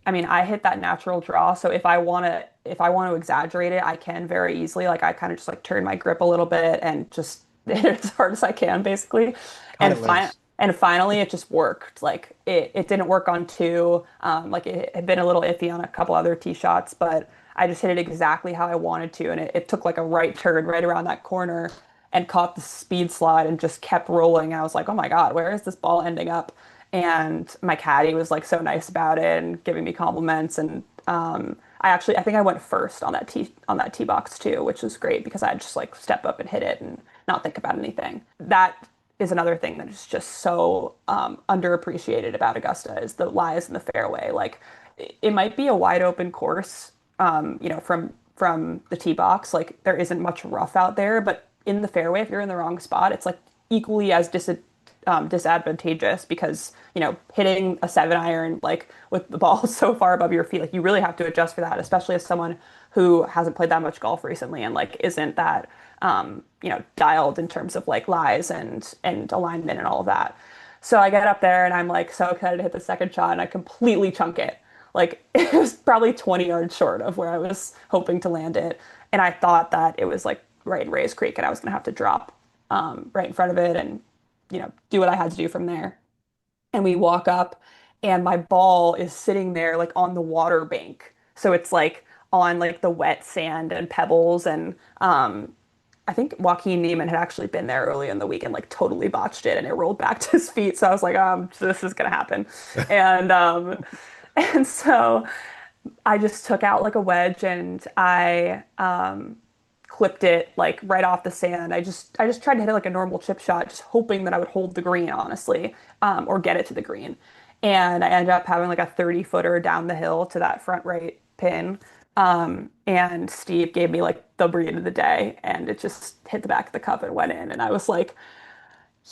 I mean, I hit that natural draw, so if I want to exaggerate it, I can very easily. Like I kind of just like turn my grip a little bit and just hit it as hard as I can, basically. Cut And it loose. finally it just worked. Like it didn't work on two. Like it had been a little iffy on a couple other tee shots, but I just hit it exactly how I wanted to, and it took like a right turn right around that corner and caught the speed slide and just kept rolling. I was like, oh my God, where is this ball ending up? And my caddy was like so nice about it and giving me compliments. And I think I went first on that tee box too, which was great because I'd just like step up and hit it and not think about anything. That is another thing that is just so underappreciated about Augusta is the lies in the fairway. Like it might be a wide open course, from the tee box. Like there isn't much rough out there, but in the fairway, if you're in the wrong spot, it's like equally as disadvantageous because hitting a 7-iron like with the ball so far above your feet, like you really have to adjust for that, especially as someone who hasn't played that much golf recently and like isn't that dialed in terms of like lies and alignment and all of that. So I get up there and I'm like so excited to hit the second shot and I completely chunk it. Like it was probably 20 yards short of where I was hoping to land it. And I thought that it was like right in Rays Creek and I was gonna have to drop right in front of it and do what I had to do from there. And we walk up, and my ball is sitting there like on the water bank. So it's like on like the wet sand and pebbles. And I think Joaquin Neiman had actually been there early in the week and like totally botched it, and it rolled back to his feet. So I was like, this is gonna happen. And and so I just took out like a wedge and I clipped it like right off the sand. I just tried to hit it like a normal chip shot, just hoping that I would hold the green, honestly, or get it to the green. And I ended up having like a 30 footer down the hill to that front right pin. And Steve gave me like the breed of the day, and it just hit the back of the cup and went in. And I was like,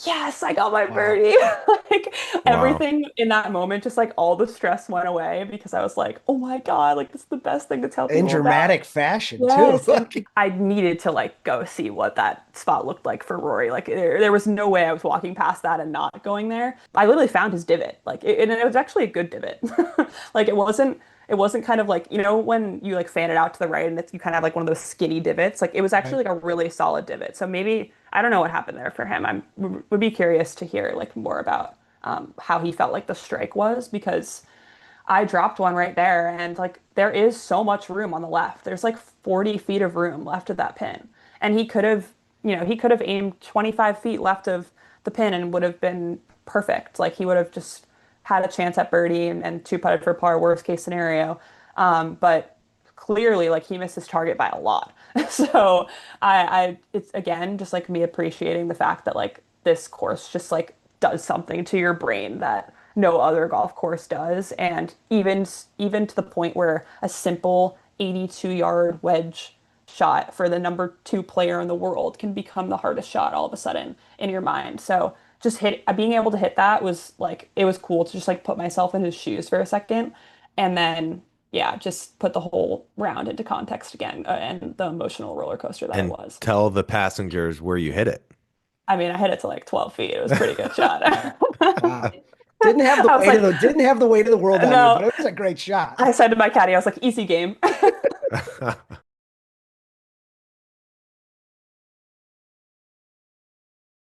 yes, I got my Wow. birdie. Like Wow. everything in that moment, just like all the stress went away because I was like, oh my God, like this is the best thing to tell In people about. dramatic fashion too. Yes, and I needed to like go see what that spot looked like for Rory. Like there was no way I was walking past that and not going there. I literally found his divot. And it was actually a good divot. Like it wasn't kind of like, when you like fan it out to the right and you kind of have like one of those skinny divots. Like it was Right. actually like a really solid divot. So maybe I don't know what happened there for him. Would be curious to hear like more about how he felt like the strike was because I dropped one right there, and like there is so much room on the left. There's like 40 feet of room left of that pin. And he could have aimed 25 feet left of the pin and would have been perfect. Like he would have just had a chance at birdie and two putted for par, worst case scenario. But clearly, like he missed his target by a lot. So it's again just like me appreciating the fact that like this course just like does something to your brain that no other golf course does. And even to the point where a simple 82-yard wedge shot for the number two player in the world can become the hardest shot all of a sudden in your mind. So just being able to hit that was like it was cool to just like put myself in his shoes for a second, and then yeah, just put the whole round into context again, and the emotional roller coaster that it And was. tell the passengers where you hit it. I mean, I hit it to like 12 feet. It was a pretty good shot. Wow. Wow. Didn't have the I was weight of like, the weight of the world on you, but no, it was a great shot. I said to my caddy, I was like, easy game.